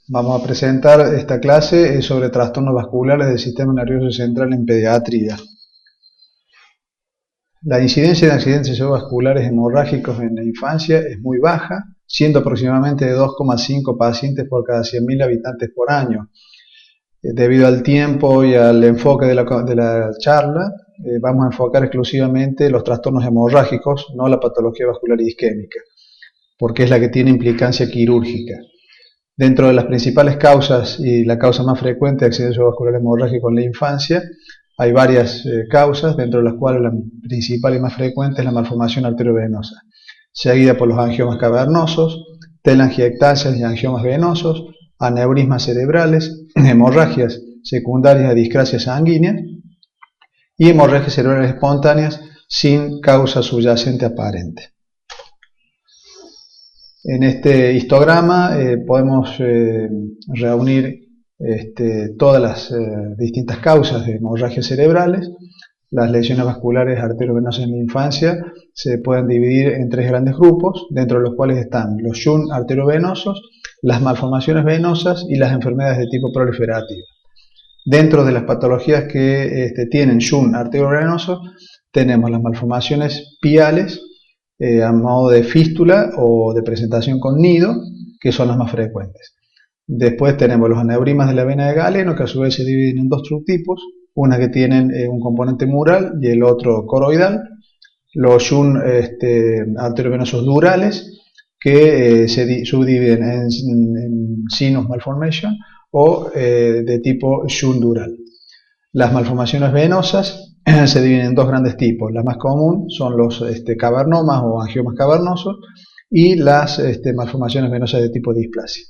Vamos a presentar esta clase sobre trastornos vasculares del sistema nervioso central en pediatría. La incidencia de accidentes cerebrovasculares hemorrágicos en la infancia es muy baja, siendo aproximadamente de 2,5 pacientes por cada 100.000 habitantes por año. Debido al tiempo y al enfoque de la charla, vamos a enfocar exclusivamente los trastornos hemorrágicos, no la patología vascular isquémica, porque es la que tiene implicancia quirúrgica. Dentro de las principales causas y la causa más frecuente de accidente cerebrovascular hemorrágico en la infancia, hay varias causas, dentro de las cuales la principal y más frecuente es la malformación arteriovenosa, seguida por los angiomas cavernosos, telangiectasias y angiomas venosos, aneurismas cerebrales, hemorragias secundarias a discrasia sanguínea y hemorragias cerebrales espontáneas sin causa subyacente aparente. En este histograma podemos reunir todas las distintas causas de hemorragias cerebrales. Las lesiones vasculares arteriovenosas en la infancia se pueden dividir en tres grandes grupos, dentro de los cuales están los shunt arteriovenosos, las malformaciones venosas y las enfermedades de tipo proliferativo. Dentro de las patologías que tienen shunt arteriovenoso tenemos las malformaciones piales, a modo de fístula o de presentación con nido, que son las más frecuentes. Después tenemos los aneurismas de la vena de Galeno, que a su vez se dividen en dos subtipos, una que tienen un componente mural y el otro coroidal. Los shunt arteriovenosos durales, que se subdividen en sinus malformation o de tipo shunt dural. Las malformaciones venosas se dividen en dos grandes tipos. La más común son los cavernomas o angiomas cavernosos y las malformaciones venosas de tipo displasia.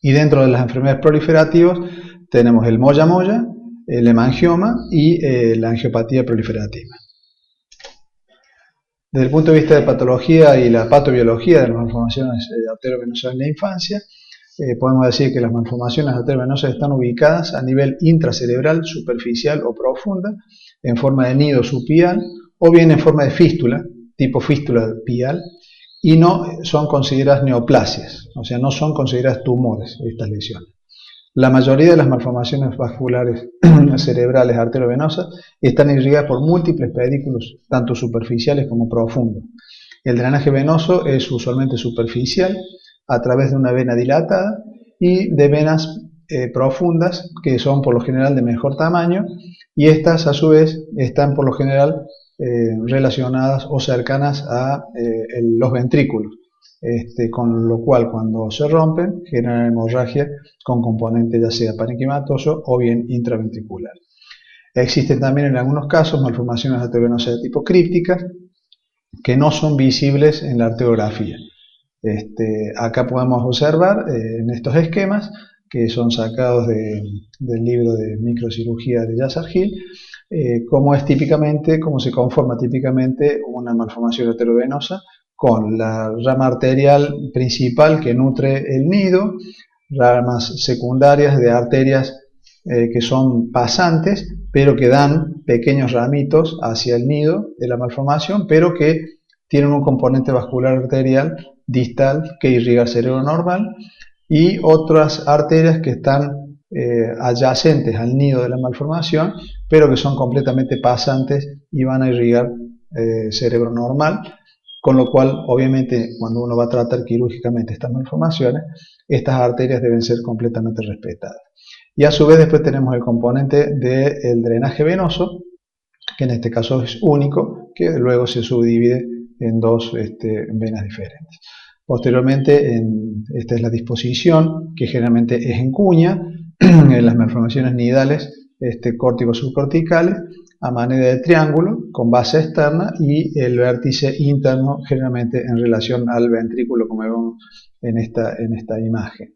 Y dentro de las enfermedades proliferativas tenemos el moya-moya, el hemangioma y la angiopatía proliferativa. Desde el punto de vista de patología y la patobiología de las malformaciones arteriovenosas en la infancia, podemos decir que las malformaciones arteriovenosas están ubicadas a nivel intracerebral, superficial o profunda, en forma de nido subpial o bien en forma de fístula, tipo fístula pial, y no son consideradas neoplasias, o sea, no son consideradas tumores estas lesiones. La mayoría de las malformaciones vasculares cerebrales arteriovenosas están irrigadas por múltiples pedículos, tanto superficiales como profundos. El drenaje venoso es usualmente superficial, a través de una vena dilatada y de venas profundas, que son por lo general de mejor tamaño, y estas a su vez están por lo general relacionadas o cercanas a los ventrículos, con lo cual cuando se rompen generan hemorragia con componente ya sea parenquimatoso o bien intraventricular. Existen también en algunos casos malformaciones arteriovenosas de tipo crípticas que no son visibles en la arteriografía. Acá podemos observar en estos esquemas, que son sacados del libro de microcirugía de Yasser Hill, cómo se conforma típicamente una malformación arteriovenosa con la rama arterial principal que nutre el nido, ramas secundarias de arterias que son pasantes, pero que dan pequeños ramitos hacia el nido de la malformación, pero que tienen un componente vascular arterial distal que irriga el cerebro normal, y otras arterias que están adyacentes al nido de la malformación, pero que son completamente pasantes y van a irrigar cerebro normal, con lo cual obviamente cuando uno va a tratar quirúrgicamente estas malformaciones, estas arterias deben ser completamente respetadas. Y a su vez después tenemos el componente del drenaje venoso, que en este caso es único, que luego se subdivide en dos venas diferentes. Posteriormente, esta es la disposición, que generalmente es en cuña, en las malformaciones nidales córtico-subcorticales, a manera de triángulo, con base externa y el vértice interno generalmente en relación al ventrículo, como vemos en esta imagen.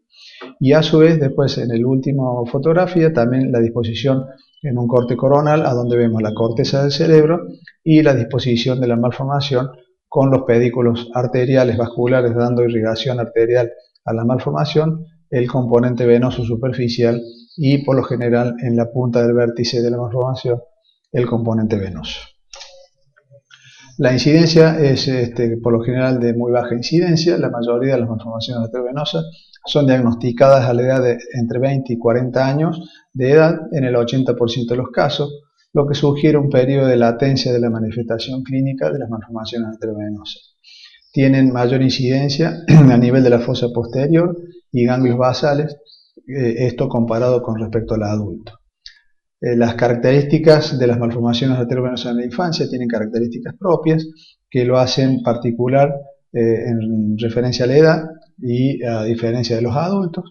Y a su vez, después en la última fotografía, también la disposición en un corte coronal, a donde vemos la corteza del cerebro y la disposición de la malformación con los pedículos arteriales vasculares dando irrigación arterial a la malformación, el componente venoso superficial y por lo general en la punta del vértice de la malformación el componente venoso. La incidencia es por lo general de muy baja incidencia. La mayoría de las malformaciones arteriovenosas son diagnosticadas a la edad de entre 20 y 40 años de edad en el 80% de los casos, lo que sugiere un periodo de latencia de la manifestación clínica de las malformaciones arteriovenosas. Tienen mayor incidencia a nivel de la fosa posterior y ganglios basales, esto comparado con respecto al adulto. Las características de las malformaciones arteriovenosas en la infancia tienen características propias que lo hacen particular en referencia a la edad y a diferencia de los adultos.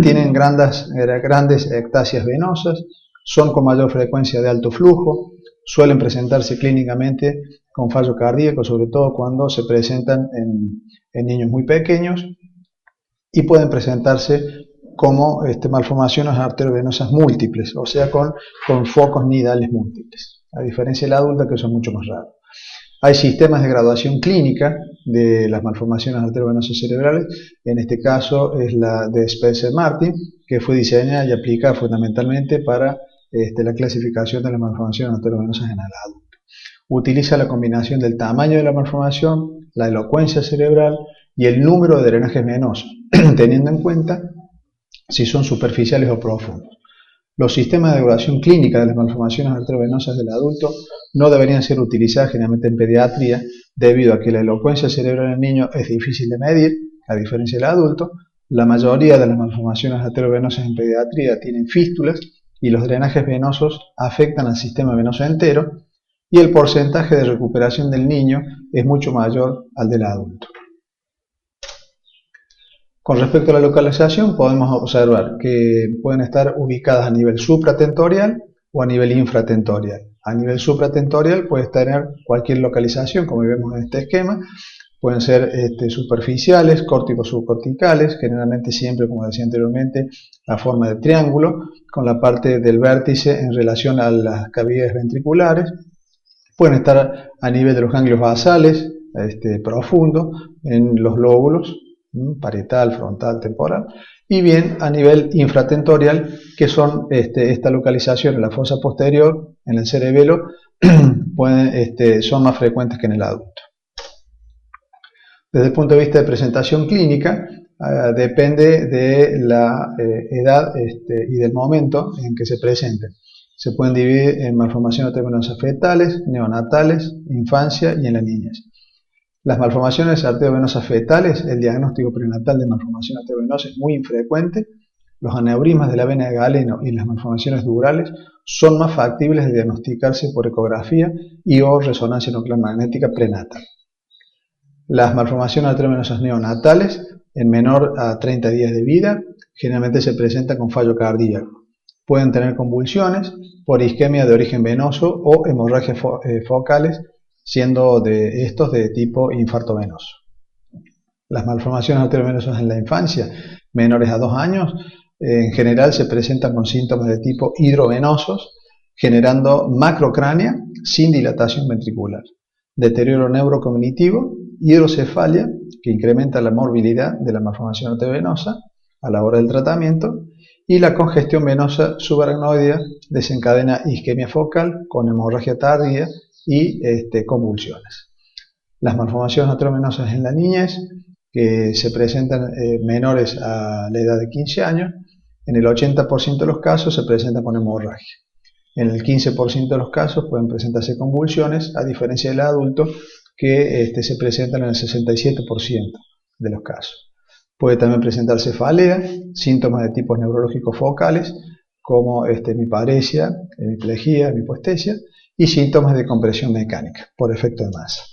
Tienen grandes ectasias venosas, son con mayor frecuencia de alto flujo, suelen presentarse clínicamente con fallo cardíaco, sobre todo cuando se presentan en niños muy pequeños, y pueden presentarse como malformaciones arteriovenosas múltiples, o sea, con focos nidales múltiples, a diferencia de la adulta, que son mucho más raros. Hay sistemas de graduación clínica de las malformaciones arteriovenosas cerebrales. En este caso es la de Spencer-Martin, que fue diseñada y aplicada fundamentalmente para la clasificación de las malformaciones arteriovenosas en el adulto. Utiliza la combinación del tamaño de la malformación, la elocuencia cerebral y el número de drenajes venosos, teniendo en cuenta si son superficiales o profundos. Los sistemas de evaluación clínica de las malformaciones arteriovenosas del adulto no deberían ser utilizados generalmente en pediatría, debido a que la elocuencia cerebral en el niño es difícil de medir, a diferencia del adulto. La mayoría de las malformaciones arteriovenosas en pediatría tienen fístulas y los drenajes venosos afectan al sistema venoso entero, y el porcentaje de recuperación del niño es mucho mayor al del adulto. Con respecto a la localización, podemos observar que pueden estar ubicadas a nivel supratentorial o a nivel infratentorial. A nivel supratentorial puede tener cualquier localización, como vemos en este esquema. Pueden ser superficiales, córticos subcorticales, generalmente siempre, como decía anteriormente, a forma de triángulo, con la parte del vértice en relación a las cavidades ventriculares. Pueden estar a nivel de los ganglios basales, profundo, en los lóbulos, parietal, frontal, temporal, y bien a nivel infratentorial, que son esta localización en la fosa posterior, en el cerebelo, son más frecuentes que en el adulto. Desde el punto de vista de presentación clínica, depende de la edad y del momento en que se presenten. Se pueden dividir en malformaciones arteriovenosas fetales, neonatales, infancia y en la niñez. Las malformaciones arteriovenosas fetales, el diagnóstico prenatal de malformación arteriovenosa es muy infrecuente. Los aneurismas de la vena de Galeno y las malformaciones durales son más factibles de diagnosticarse por ecografía y o resonancia nuclear magnética prenatal. Las malformaciones arteriovenosas neonatales, en menor a 30 días de vida, generalmente se presentan con fallo cardíaco. Pueden tener convulsiones por isquemia de origen venoso o hemorragias focales, siendo de estos de tipo infarto venoso. Las malformaciones arteriovenosas en la infancia, menores a 2 años, en general se presentan con síntomas de tipo hidrovenosos, generando macrocránea sin dilatación ventricular, deterioro neurocognitivo, hidrocefalia, que incrementa la morbilidad de la malformación arteriovenosa a la hora del tratamiento, y la congestión venosa subaracnoidea desencadena isquemia focal con hemorragia tardía y convulsiones. Las malformaciones arteriovenosas en la niñez, que se presentan menores a la edad de 15 años, en el 80% de los casos se presentan con hemorragia. En el 15% de los casos pueden presentarse convulsiones, a diferencia del adulto, que se presentan en el 67% de los casos. Puede también presentarse cefalea, síntomas de tipos neurológicos focales, como hemiparesia, hemiplegia, hemipoestesia, y síntomas de compresión mecánica por efecto de masa.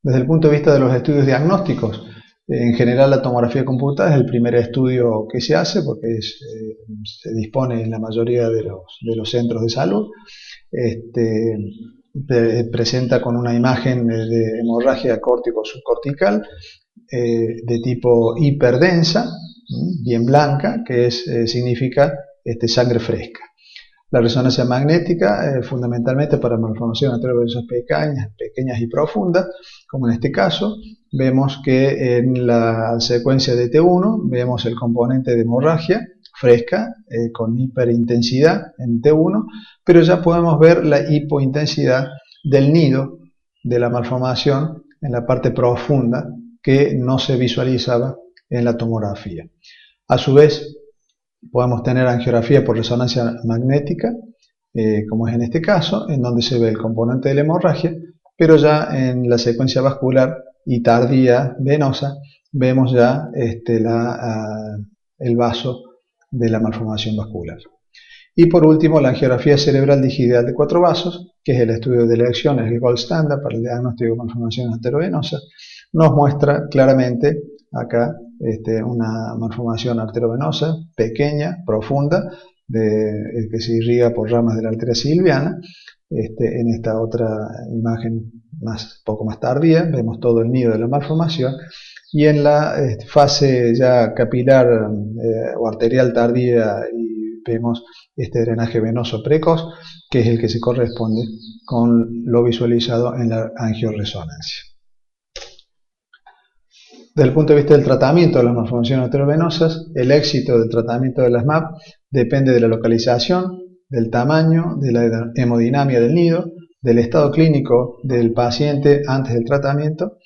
Desde el punto de vista de los estudios diagnósticos, en general la tomografía computada es el primer estudio que se hace porque se dispone en la mayoría de los centros de salud. Presenta con una imagen de hemorragia córtico-subcortical de tipo hiperdensa, bien blanca, que significa sangre fresca. La resonancia magnética, fundamentalmente para malformaciones arteriovenosas pequeñas y profundas, como en este caso, vemos que en la secuencia de T1 vemos el componente de hemorragia fresca con hiperintensidad en T1, pero ya podemos ver la hipointensidad del nido de la malformación en la parte profunda que no se visualizaba en la tomografía. A su vez, podemos tener angiografía por resonancia magnética, como es en este caso, en donde se ve el componente de la hemorragia, pero ya en la secuencia vascular y tardía venosa vemos ya el vaso de la malformación vascular. Y por último, la angiografía cerebral digital de 4 vasos, que es el estudio de elecciones, el gold standard para el diagnóstico de malformaciones arteriovenosas, nos muestra claramente acá una malformación arteriovenosa pequeña, profunda, que se irriga por ramas de la arteria silviana. En esta otra imagen poco más tardía vemos todo el nido de la malformación, y en la fase ya capilar o arterial tardía vemos este drenaje venoso precoz, que es el que se corresponde con lo visualizado en la angioresonancia. Desde el punto de vista del tratamiento de las malformaciones arteriovenosas, el éxito del tratamiento de las MAP depende de la localización, del tamaño, de la hemodinamia del nido, del estado clínico del paciente antes del tratamiento,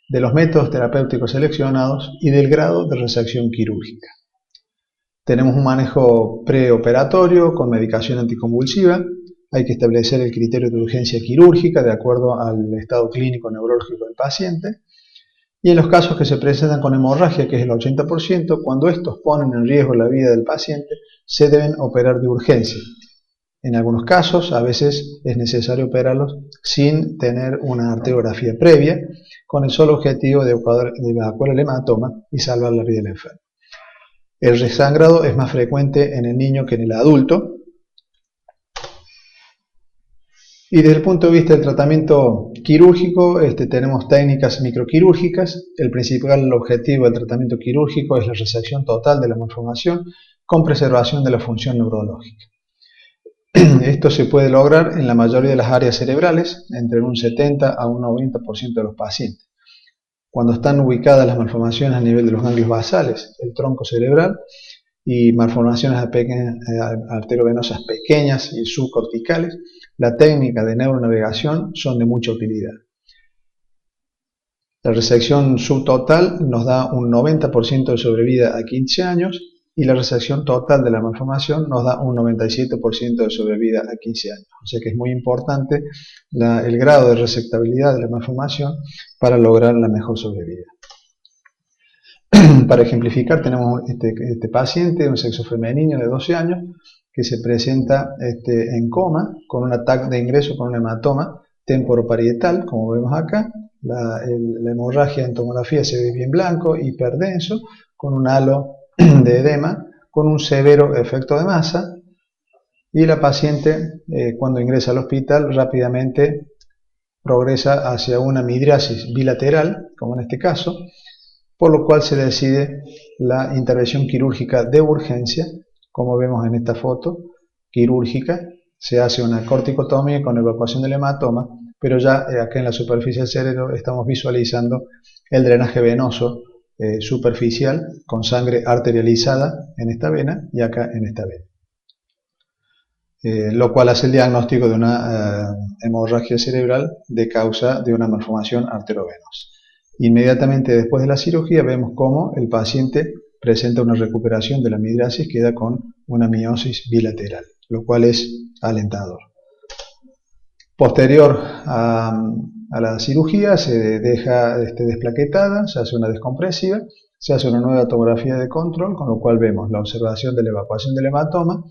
de los métodos terapéuticos seleccionados y del grado de resección quirúrgica. Tenemos un manejo preoperatorio con medicación anticonvulsiva. Hay que establecer el criterio de urgencia quirúrgica de acuerdo al estado clínico neurológico del paciente. Y en los casos que se presentan con hemorragia, que es el 80%, cuando estos ponen en riesgo la vida del paciente, se deben operar de urgencia. En algunos casos, a veces es necesario operarlos sin tener una arteriografía previa, con el solo objetivo de evacuar el hematoma y salvar la vida del enfermo. El resangrado es más frecuente en el niño que en el adulto. Y desde el punto de vista del tratamiento quirúrgico, tenemos técnicas microquirúrgicas. El principal objetivo del tratamiento quirúrgico es la resección total de la malformación con preservación de la función neurológica. Esto se puede lograr en la mayoría de las áreas cerebrales, entre un 70 a un 90% de los pacientes. Cuando están ubicadas las malformaciones a nivel de los ganglios basales, el tronco cerebral, y malformaciones arteriovenosas pequeñas y subcorticales, la técnica de neuronavegación son de mucha utilidad. La resección subtotal nos da un 90% de sobrevida a 15 años y la resección total de la malformación nos da un 97% de sobrevida a 15 años. O sea que es muy importante el grado de resectabilidad de la malformación para lograr la mejor sobrevida. Para ejemplificar, tenemos este paciente, un sexo femenino de 12 años, que se presenta en coma con un ataque de ingreso con un hematoma temporoparietal, como vemos acá. La hemorragia en tomografía se ve bien blanco, hiperdenso, con un halo de edema, con un severo efecto de masa, y la paciente cuando ingresa al hospital rápidamente progresa hacia una midriasis bilateral, como en este caso, por lo cual se decide la intervención quirúrgica de urgencia, como vemos en esta foto quirúrgica. Se hace una corticotomía con evacuación del hematoma, pero ya acá en la superficie del cerebro estamos visualizando el drenaje venoso superficial con sangre arterializada en esta vena y acá en esta vena. Lo cual hace el diagnóstico de una hemorragia cerebral de causa de una malformación arteriovenosa. Inmediatamente después de la cirugía vemos cómo el paciente presenta una recuperación de la midriasis, queda con una miosis bilateral, lo cual es alentador. Posterior a la cirugía se deja desplaquetada, se hace una descompresiva, se hace una nueva tomografía de control, con lo cual vemos la observación de la evacuación del hematoma,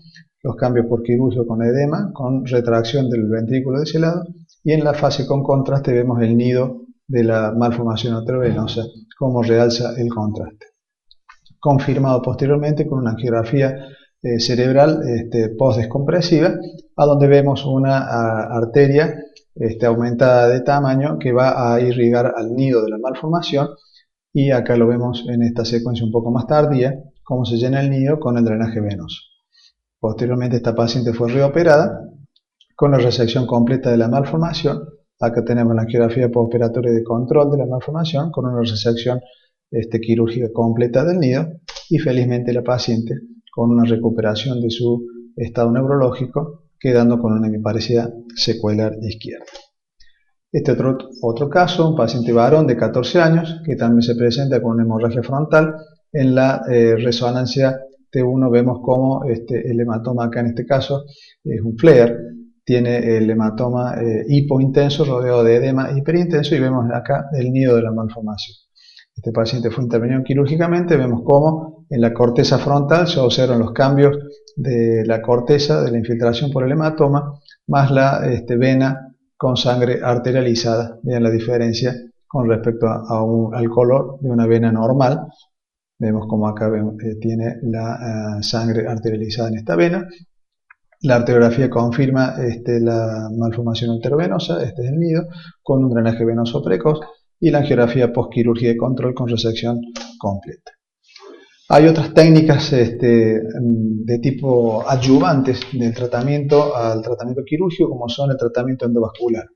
los cambios por quirúrgico con edema, con retracción del ventrículo de ese lado, y en la fase con contraste vemos el nido de la malformación arteriovenosa, como realza el contraste. Confirmado posteriormente con una angiografía cerebral post-descompresiva, a donde vemos una arteria aumentada de tamaño que va a irrigar al nido de la malformación, y acá lo vemos en esta secuencia un poco más tardía, cómo se llena el nido con el drenaje venoso. Posteriormente esta paciente fue reoperada con la resección completa de la malformación. Acá tenemos la angiografía postoperatoria de control de la malformación con una resección quirúrgica completa del nido, y felizmente la paciente con una recuperación de su estado neurológico, quedando con una hemiparesia secuelar izquierda. Este otro caso, un paciente varón de 14 años que también se presenta con una hemorragia frontal. En la resonancia T1 vemos cómo el hematoma acá en este caso es un flare, tiene el hematoma hipointenso rodeado de edema hiperintenso y vemos acá el nido de la malformación. Este paciente fue intervenido quirúrgicamente, vemos cómo en la corteza frontal se observan los cambios de la corteza, de la infiltración por el hematoma, más la vena con sangre arterializada. Vean la diferencia con respecto al color de una vena normal. Vemos como acá tiene la sangre arterializada en esta vena. La arteriografía confirma la malformación arteriovenosa, este es el nido, con un drenaje venoso precoz, y la angiografía postquirúrgica de control con resección completa. Hay otras técnicas de tipo adyuvantes del tratamiento al tratamiento quirúrgico, como son el tratamiento endovascular.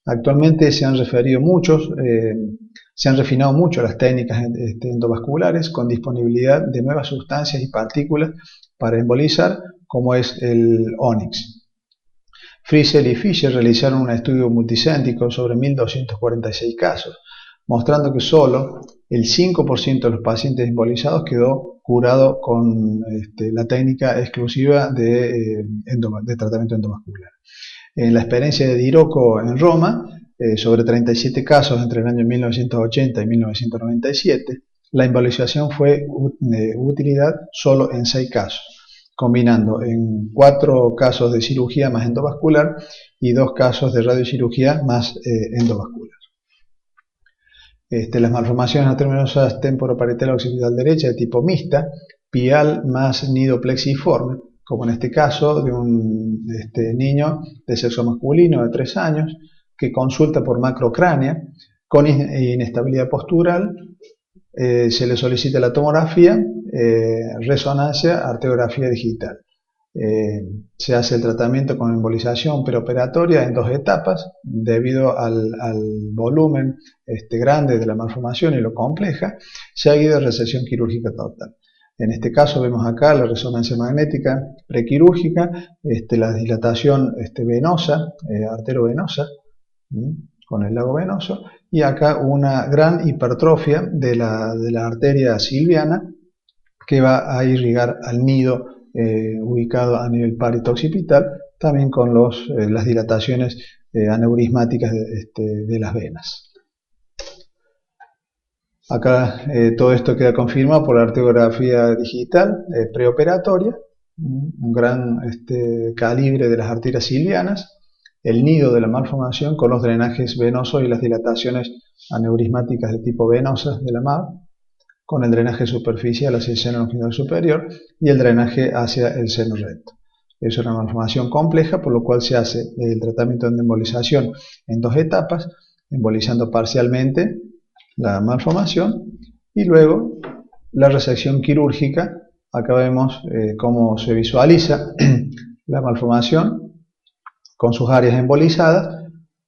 Actualmente se han refinado mucho las técnicas endovasculares con disponibilidad de nuevas sustancias y partículas para embolizar, como es el Onyx. Friesel y Fischer realizaron un estudio multicéntrico sobre 1.246 casos, mostrando que solo el 5% de los pacientes embolizados quedó curado con la técnica exclusiva de tratamiento endovascular. En la experiencia de Di Rocco en Roma, sobre 37 casos entre el año 1980 y 1997, la embolización fue de utilidad solo en 6 casos, combinando en 4 casos de cirugía más endovascular y 2 casos de radiocirugía más endovascular. Las malformaciones arteriovenosas temporoparietal occipital derecha de tipo mixta, pial más nido plexiforme, como en este caso de un niño de sexo masculino de 3 años que consulta por macrocránea con inestabilidad postural. Se le solicita la tomografía, resonancia, arteriografía digital. Se hace el tratamiento con embolización preoperatoria en 2 etapas debido al volumen grande de la malformación y lo compleja, seguido de resección quirúrgica total. En este caso vemos acá la resonancia magnética prequirúrgica, la dilatación venosa, arterovenosa, con el lago venoso, y acá una gran hipertrofia de la arteria silviana que va a irrigar al nido ubicado a nivel parieto-occipital, también con las dilataciones aneurismáticas de las venas. Acá todo esto queda confirmado por la arteriografía digital preoperatoria, un gran calibre de las arterias silvianas, el nido de la malformación con los drenajes venosos y las dilataciones aneurismáticas de tipo venosas de la MAV, con el drenaje superficial hacia el seno longitudinal superior y el drenaje hacia el seno recto. Es una malformación compleja, por lo cual se hace el tratamiento de embolización en 2 etapas, embolizando parcialmente la malformación y luego la resección quirúrgica. Acá vemos cómo se visualiza la malformación con sus áreas embolizadas,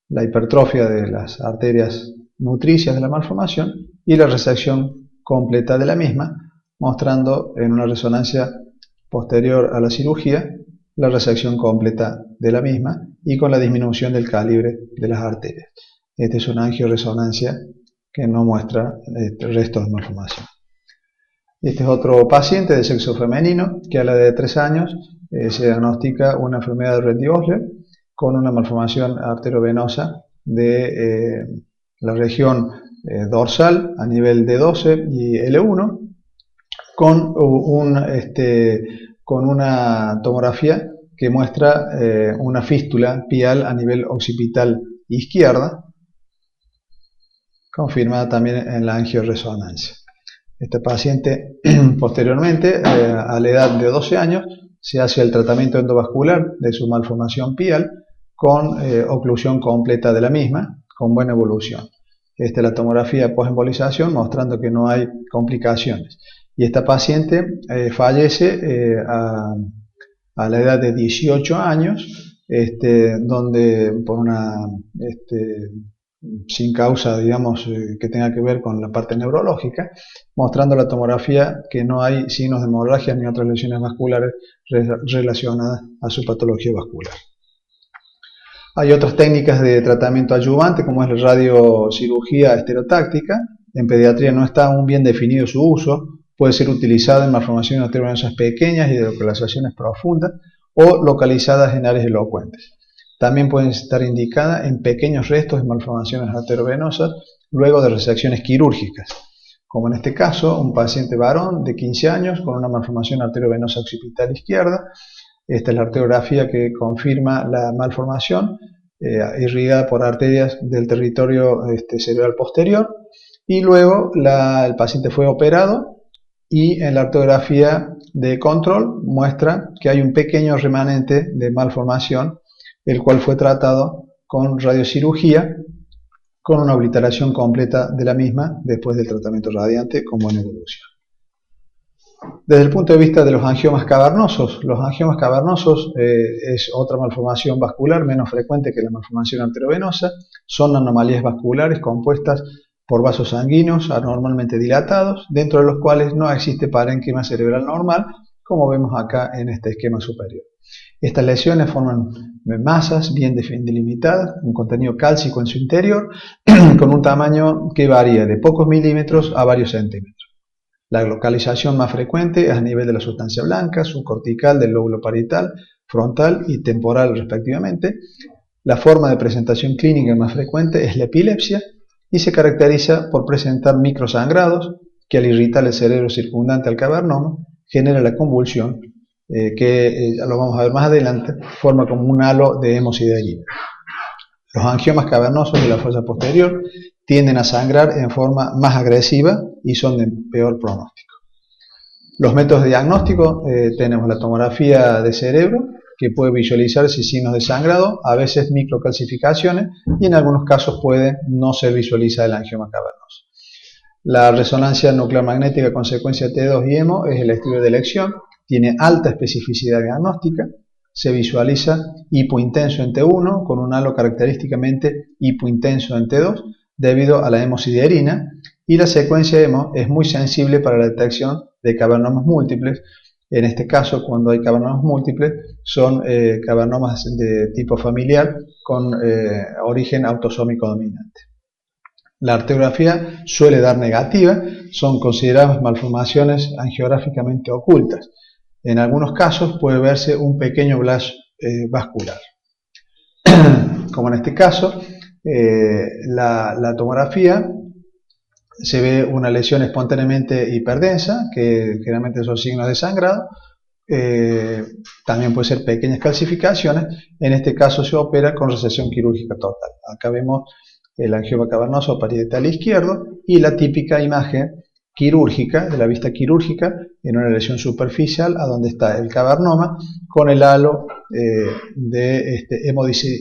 la hipertrofia de las arterias nutricias de la malformación y la resección completa de la misma, mostrando en una resonancia posterior a la cirugía la resección completa de la misma y con la disminución del calibre de las arterias. Esta es una angioresonancia que no muestra restos de malformación. Este es otro paciente de sexo femenino que a la edad de 3 años se diagnostica una enfermedad de Reddy-Osler con una malformación arteriovenosa de la región dorsal a nivel D12 y L1 con una tomografía que muestra una fístula pial a nivel occipital izquierda, confirmada también en la angioresonancia. Este paciente posteriormente, a la edad de 12 años, se hace el tratamiento endovascular de su malformación pial con oclusión completa de la misma, con buena evolución. Esta es la tomografía post-embolización mostrando que no hay complicaciones. Y esta paciente fallece a la edad de 18 años, donde por una sin causa, digamos, que tenga que ver con la parte neurológica, mostrando la tomografía que no hay signos de hemorragia ni otras lesiones vasculares relacionadas a su patología vascular. Hay otras técnicas de tratamiento adyuvante, como es la radiocirugía estereotáctica. En pediatría no está aún bien definido su uso. Puede ser utilizada en malformaciones arteriovenosas pequeñas y de localizaciones profundas o localizadas en áreas elocuentes. También pueden estar indicadas en pequeños restos de malformaciones arteriovenosas luego de resecciones quirúrgicas, como en este caso un paciente varón de 15 años con una malformación arteriovenosa occipital izquierda. Esta es la arteriografía que confirma la malformación irrigada por arterias del territorio cerebral posterior, y luego el paciente fue operado y en la arteriografía de control muestra que hay un pequeño remanente de malformación, el cual fue tratado con radiocirugía con una obliteración completa de la misma después del tratamiento radiante con buena evolución. Desde el punto de vista de los angiomas cavernosos es otra malformación vascular menos frecuente que la malformación arteriovenosa. Son anomalías vasculares compuestas por vasos sanguíneos anormalmente dilatados, dentro de los cuales no existe parénquima cerebral normal, como vemos acá en este esquema superior. Estas lesiones forman masas bien delimitadas, un contenido cálcico en su interior, con un tamaño que varía de pocos milímetros a varios centímetros. La localización más frecuente es a nivel de la sustancia blanca, subcortical del lóbulo parietal, frontal y temporal respectivamente. La forma de presentación clínica más frecuente es la epilepsia y se caracteriza por presentar microsangrados que, al irritar el cerebro circundante al cavernoma, genera la convulsión que lo vamos a ver más adelante, forma como un halo de hemosiderina. Los angiomas cavernosos de la fosa posterior tienden a sangrar en forma más agresiva y son de peor pronóstico. Los métodos de diagnóstico, tenemos la tomografía de cerebro, que puede visualizarse signos de sangrado, a veces microcalcificaciones, y en algunos casos puede no ser visualizada el angioma cavernoso. La resonancia nuclear magnética con secuencia T2 y hemo es el estudio de elección, tiene alta especificidad diagnóstica, se visualiza hipointenso en T1 con un halo característicamente hipointenso en T2 debido a la hemosiderina, y la secuencia hemo es muy sensible para la detección de cavernomas múltiples. En este caso, cuando hay cavernomas múltiples, son cavernomas de tipo familiar con origen autosómico dominante. La arteriografía suele dar negativa, son consideradas malformaciones angiográficamente ocultas. En algunos casos puede verse un pequeño blush vascular. Como en este caso, la tomografía se ve una lesión espontáneamente hiperdensa, que generalmente son signos de sangrado. También puede ser pequeñas calcificaciones. En este caso se opera con resección quirúrgica total. Acá vemos el angioma cavernoso parietal izquierdo y la típica imagen quirúrgica, de la vista quirúrgica, en una lesión superficial a donde está el cavernoma con el halo de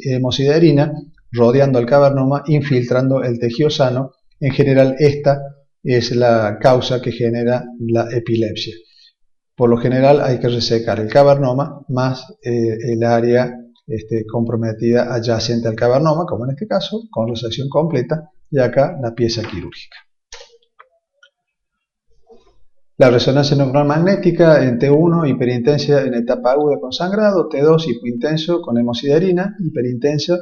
hemosiderina rodeando al cavernoma, infiltrando el tejido sano. En general, esta es la causa que genera la epilepsia. Por lo general hay que resecar el cavernoma más el área comprometida adyacente al cavernoma, como en este caso, con resección completa, y acá la pieza quirúrgica. La resonancia nuclear magnética en T1, hiperintensa en etapa aguda con sangrado, T2, hipointenso con hemosiderina, hiperintensa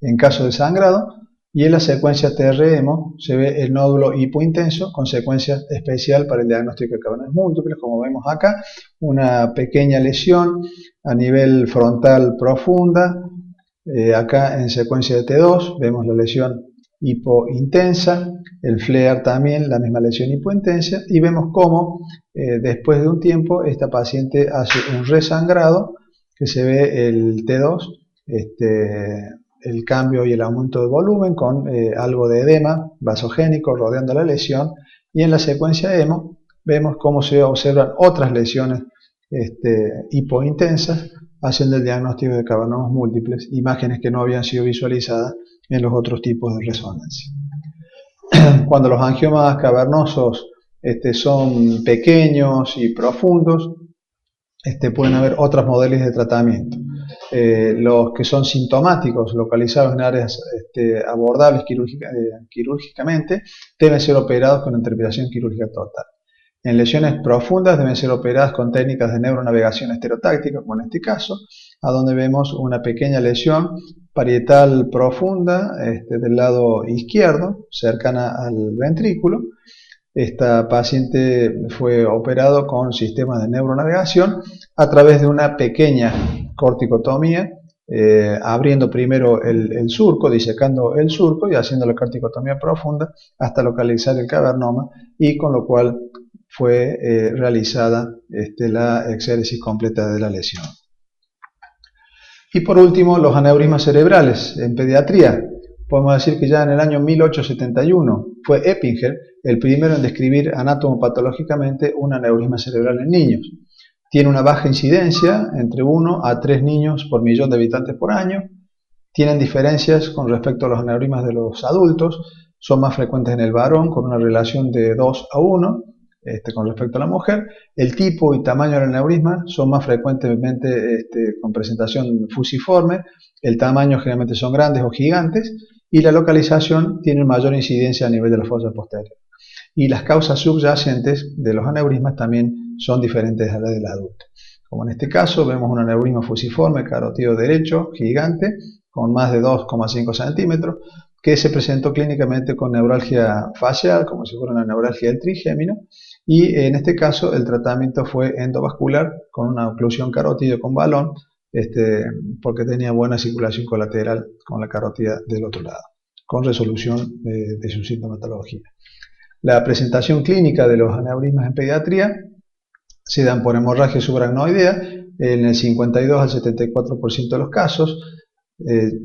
en caso de sangrado, y en la secuencia TR-hemo se ve el nódulo hipointenso con secuencia especial para el diagnóstico de cavernomas múltiples, como vemos acá, una pequeña lesión a nivel frontal profunda. Acá en secuencia de T2 vemos la lesión hipointensa, el FLAIR también, la misma lesión hipointensa, y vemos cómo después de un tiempo esta paciente hace un resangrado, que se ve el T2, el cambio y el aumento de volumen con algo de edema vasogénico rodeando la lesión, y en la secuencia hemo vemos cómo se observan otras lesiones hipointensas, haciendo el diagnóstico de cavernomas múltiples, imágenes que no habían sido visualizadas en los otros tipos de resonancia. Cuando los angiomas cavernosos son pequeños y profundos, pueden haber otros modelos de tratamiento. Los que son sintomáticos, localizados en áreas abordables quirúrgicamente, deben ser operados con intervención quirúrgica total. En lesiones profundas deben ser operadas con técnicas de neuronavegación estereotáctica, como en este caso, a donde vemos una pequeña lesión parietal profunda del lado izquierdo, cercana al ventrículo. Esta paciente fue operado con sistemas de neuronavegación a través de una pequeña corticotomía, abriendo primero el surco, disecando el surco y haciendo la corticotomía profunda hasta localizar el cavernoma, y con lo cual fue realizada la exéresis completa de la lesión. Y por último, los aneurismas cerebrales en pediatría. Podemos decir que ya en el año 1871 fue Eppinger el primero en describir anatomopatológicamente un aneurisma cerebral en niños. Tiene una baja incidencia, entre 1 a 3 niños por millón de habitantes por año. Tienen diferencias con respecto a los aneurismas de los adultos. Son más frecuentes en el varón, con una relación de 2 a 1 con respecto a la mujer. El tipo y tamaño del aneurisma son más frecuentemente con presentación fusiforme. El tamaño generalmente son grandes o gigantes, y la localización tiene mayor incidencia a nivel de la fosa posterior. Y las causas subyacentes de los aneurismas también son diferentes a las del adulto. Como en este caso vemos un aneurisma fusiforme carotido derecho gigante con más de 2,5 centímetros, que se presentó clínicamente con neuralgia facial, como si fuera una neuralgia del trigémino, y en este caso el tratamiento fue endovascular con una oclusión carótida con balón, porque tenía buena circulación colateral con la carótida del otro lado, con resolución de su sintomatología. La presentación clínica de los aneurismas en pediatría se dan por hemorragia subaracnoidea en el 52 al 74% de los casos.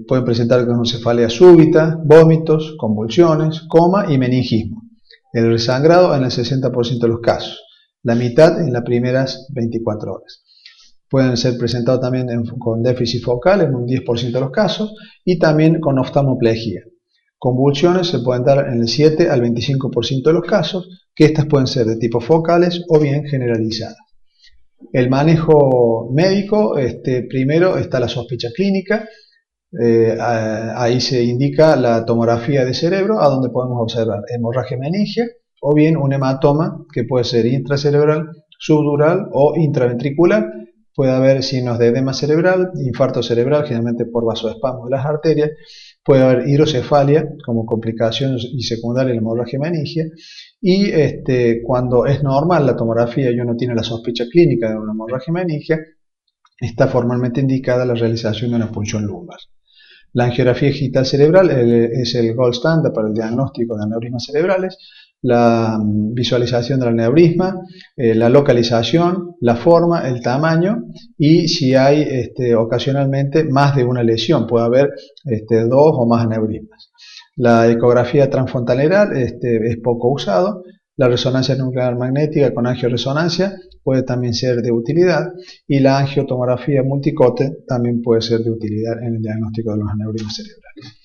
Pueden presentar cronocefalea súbita, vómitos, convulsiones, coma y meningismo. El resangrado en el 60% de los casos, la mitad en las primeras 24 horas. Pueden ser presentados también con déficit focal en un 10% de los casos, y también con oftalmoplegia. Convulsiones se pueden dar en el 7 al 25% de los casos, que estas pueden ser de tipo focales o bien generalizadas. El manejo médico, primero está la sospecha clínica. Ahí se indica la tomografía de cerebro, a donde podemos observar hemorragia meningia o bien un hematoma que puede ser intracerebral, subdural o intraventricular. Puede haber signos de edema cerebral, infarto cerebral, generalmente por vasoespasmo de las arterias. Puede haber hidrocefalia como complicación y secundaria de la hemorragia meningia. Y cuando es normal la tomografía y uno tiene la sospecha clínica de una hemorragia meningia, está formalmente indicada la realización de una punción lumbar. La angiografía digital cerebral es el gold standard para el diagnóstico de aneurismas cerebrales. La visualización del aneurisma, la localización, la forma, el tamaño, y si hay ocasionalmente más de una lesión, puede haber 2 o más aneurismas. La ecografía transfrontalera es poco usado. La resonancia nuclear magnética con angioresonancia puede también ser de utilidad, y la angiotomografía multicote también puede ser de utilidad en el diagnóstico de los aneurismas cerebrales.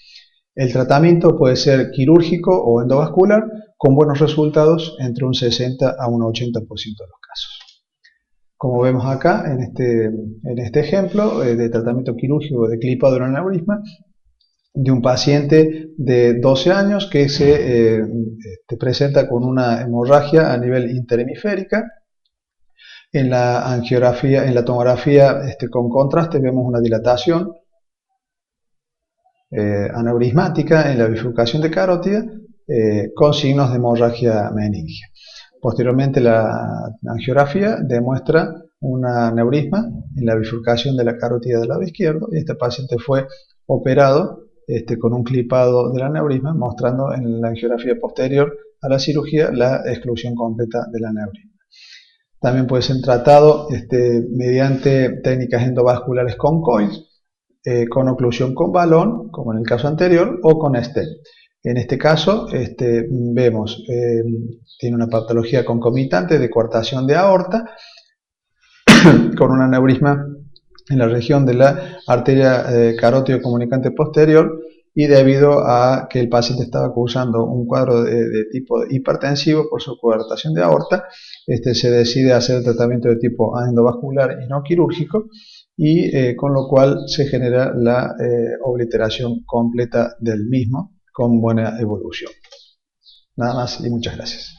El tratamiento puede ser quirúrgico o endovascular, con buenos resultados entre un 60 a un 80% de los casos. Como vemos acá en este ejemplo de tratamiento quirúrgico de clipado de un aneurisma de un paciente de 12 años que se presenta con una hemorragia a nivel interhemisférica. En la angiografía, en la tomografía con contraste vemos una dilatación aneurismática en la bifurcación de carótida con signos de hemorragia meningia. Posteriormente la angiografía demuestra un aneurisma en la bifurcación de la carótida del lado izquierdo, y este paciente fue operado con un clipado del aneurisma, mostrando en la angiografía posterior a la cirugía la exclusión completa del aneurisma. También puede ser tratado mediante técnicas endovasculares con coils, con oclusión con balón, como en el caso anterior, o con stent. En este caso vemos, tiene una patología concomitante de coartación de aorta, con un aneurisma en la región de la arteria carótido comunicante posterior, y debido a que el paciente estaba cursando un cuadro de tipo hipertensivo por su coartación de aorta, se decide hacer el tratamiento de tipo endovascular y no quirúrgico, y con lo cual se genera la obliteración completa del mismo con buena evolución. Nada más y muchas gracias.